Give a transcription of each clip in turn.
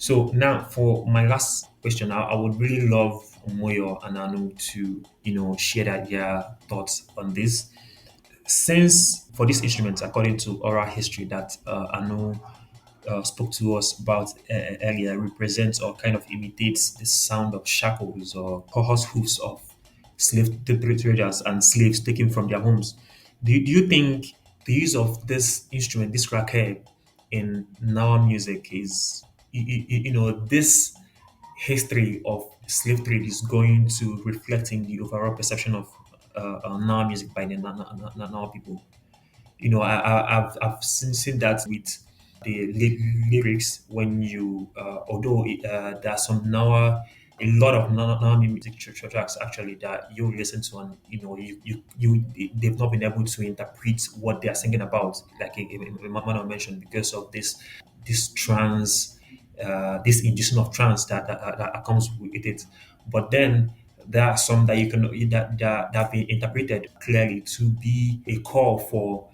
So now for my last question, I would really love Moyo and Anu to, share their thoughts on this. Since for these instruments, according to oral history that Anu spoke to us about earlier, represents or kind of imitates the sound of shackles or horse hoofs of slave traders and slaves taken from their homes. Do you think the use of this instrument, this crackhead, in Nawa music is, this history of slave trade is going to reflect in the overall perception of Nawa music by the Nawa people? I've seen that with the lyrics when you, although there are some now, a lot of now music tracks actually that you listen to, and they've not been able to interpret what they are singing about, like Mano mentioned, because of this trance, this induction of trance that comes with it. But then there are some that you can that have been interpreted clearly to be a call for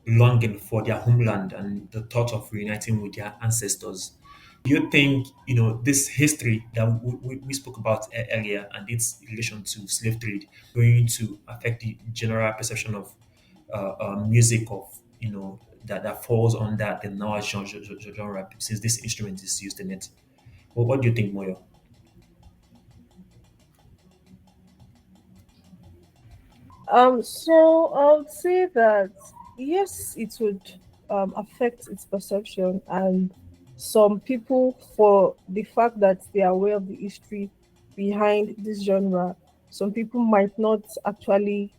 longing for their homeland and the thought of reuniting with their ancestors. Do you think, this history that we spoke about earlier and its relation to slave trade going to affect the general perception of music of, that falls under the Nawa genre since this instrument is used in it? Well, what do you think, Moyo? So I would say that yes, it would affect its perception, and some people, for the fact that they are aware of the history behind this genre, some people might not actually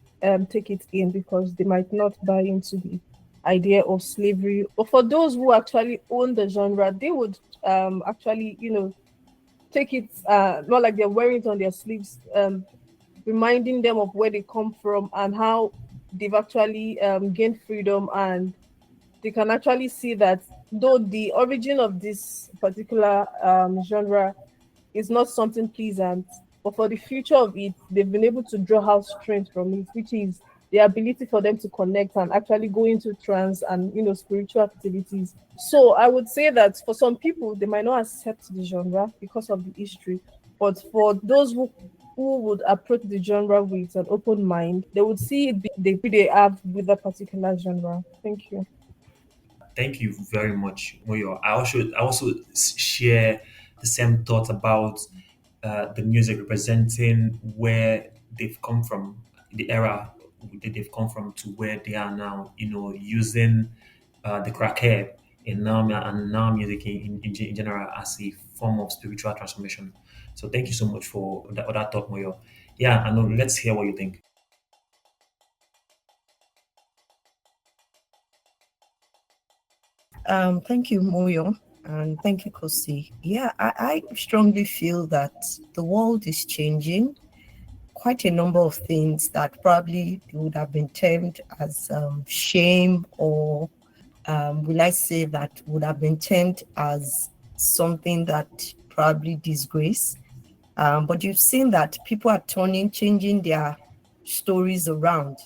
take it in because they might not buy into the idea of slavery. But for those who actually own the genre, they would actually, take it not like they're wearing it on their sleeves, reminding them of where they come from and how they've actually gained freedom, and they can actually see that though the origin of this particular genre is not something pleasant, but for the future of it, they've been able to draw out strength from it, which is the ability for them to connect and actually go into trance and spiritual activities. So I would say that for some people they might not accept the genre because of the history, but for those who would approach the genre with an open mind, they would see it they have with that particular genre. Thank you. Thank you very much, Moyo. I also share the same thoughts about the music representing where they've come from, the era that they've come from to where they are now. Using the Krakeb in now and now music in general as a form of spiritual transformation. So thank you so much for that thought, Moyo. Yeah, I know. Let's hear what you think. Thank you, Moyo, and thank you, Kosi. Yeah, I strongly feel that the world is changing. Quite a number of things that probably would have been termed as shame, or will I say that would have been termed as something that probably disgrace. But you've seen that people are changing their stories around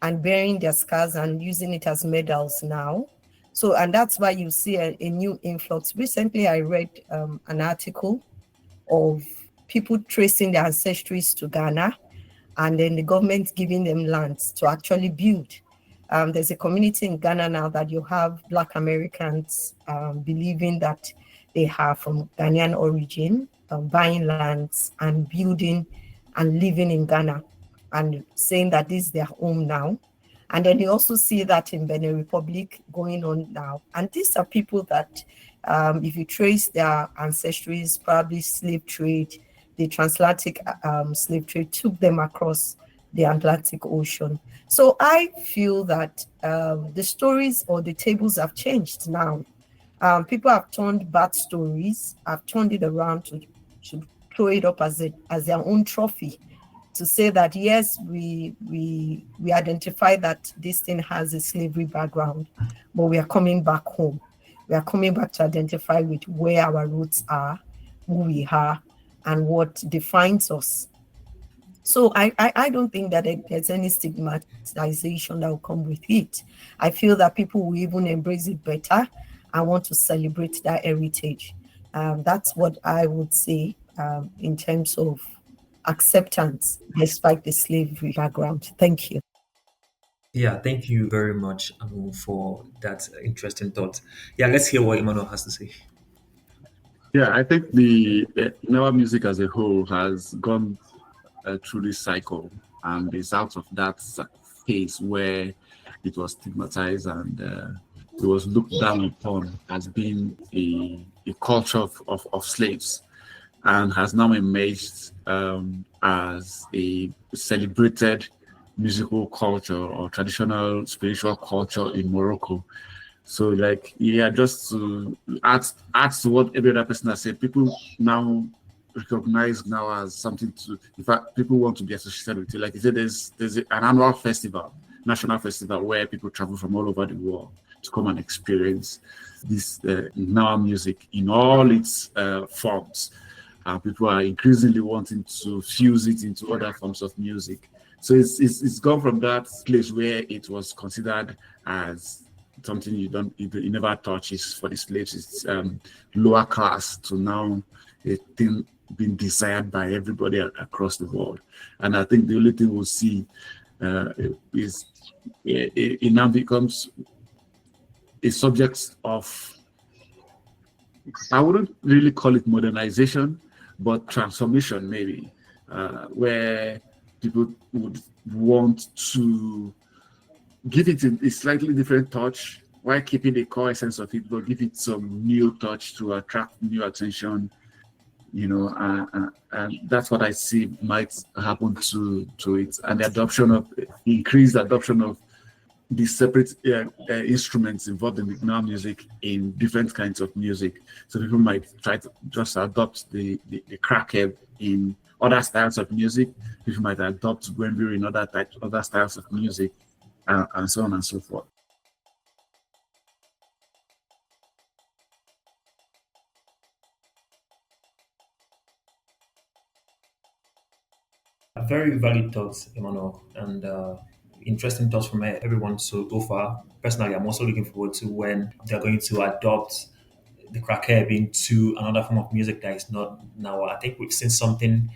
and bearing their scars and using it as medals now. So, and that's why you see a new influx. Recently, I read an article of people tracing their ancestries to Ghana, and then the government giving them lands to actually build. There's a community in Ghana now that you have Black Americans believing that they are from Ghanaian origin, buying lands and building and living in Ghana, and saying that this is their home now. And then you also see that in Benin Republic going on now. And these are people that, if you trace their ancestries, probably slave trade, the transatlantic slave trade took them across the Atlantic Ocean. So I feel that the stories or the tables have changed now. People have turned bad stories, have turned it around to throw it up as their own trophy, to say that yes, we identify that this thing has a slavery background, but we are coming back home. We are coming back to identify with where our roots are, who we are, and what defines us. So I don't think that there's any stigmatization that will come with it. I feel that people will even embrace it better and want to celebrate that heritage. That's what I would say in terms of acceptance despite the slavery background. Thank you. Yeah, thank you very much, Anu, for that interesting thought. Yeah, let's hear what Emmanuel has to say. Yeah, I think the Gnawa music as a whole has gone through this cycle and is out of that phase where it was stigmatized and it was looked down upon as being a culture of slaves, and has now emerged as a celebrated musical culture or traditional spiritual culture in Morocco. So, like, yeah, just to add to what every other person has said, people now recognize now as something to. In fact, people want to be associated with it. Like you said, there's an annual festival, national festival, where people travel from all over the world to come and experience this now music in all its forms. People are increasingly wanting to fuse it into other forms of music. So it's gone from that place where it was considered as something you never touch is for the slaves. It's lower class to now a thing being desired by everybody across the world. And I think the only thing we'll see is it now becomes a subject of, I wouldn't really call it modernization, but transformation maybe, where people would want to give it a slightly different touch while keeping the core essence of it, but give it some new touch to attract new attention, and that's what I see might happen to it, and the increased adoption of the separate instruments involved in the Gnawa music in different kinds of music. So people might try to just adopt the Krakeb in other styles of music. People might adopt Gwembu in other styles of music, and so on and so forth. Very valid thoughts, Emmanuel, and interesting thoughts from everyone so far. Personally, I'm also looking forward to when they're going to adopt the Krakeb into another form of music that is not now. I think we've seen something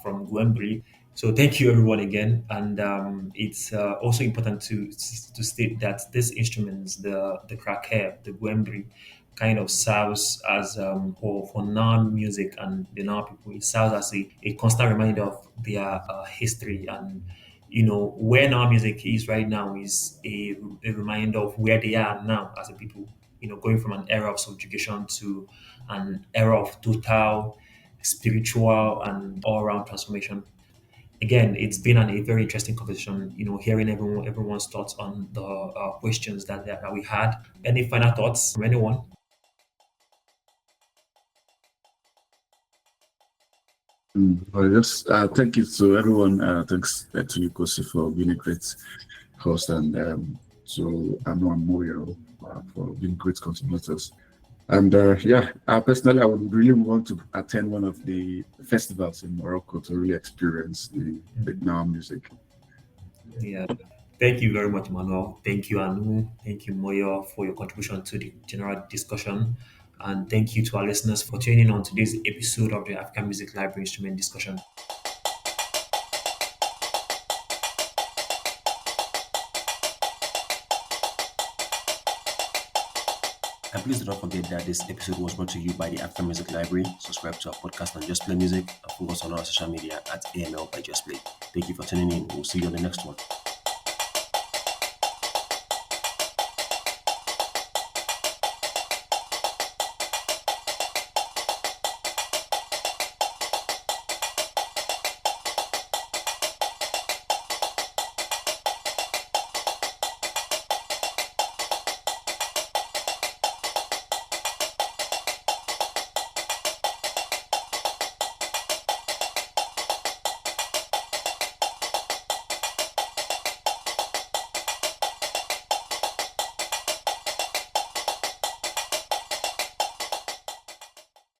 from Gwembri. So thank you everyone again, and it's also important to state that these instruments, the Krakeb, the Gwembri, kind of serves as for non music and the non people. It serves as a constant reminder of their history, and where now music is right now is a reminder of where they are now as a people, going from an era of subjugation to an era of total spiritual and all-around transformation. Again, it's been a very interesting conversation, hearing everyone's thoughts on the questions that we had. Any final thoughts from anyone? Well, just thank you to everyone. Thanks to you, Kosi, for being a great host, and to Anu and Moyo for being great contributors. And personally, I would really want to attend one of the festivals in Morocco to really experience the Gnawa music. Yeah. Thank you very much, Manuel. Thank you, Anu. Thank you, Moyo, for your contribution to the general discussion. And thank you to our listeners for tuning on to this episode of the African Music Library Instrument Discussion. And please do not forget that this episode was brought to you by the African Music Library. Subscribe to our podcast on Just Play Music and follow us on our social media at AML by Just Play. Thank you for tuning in. We'll see you on the next one.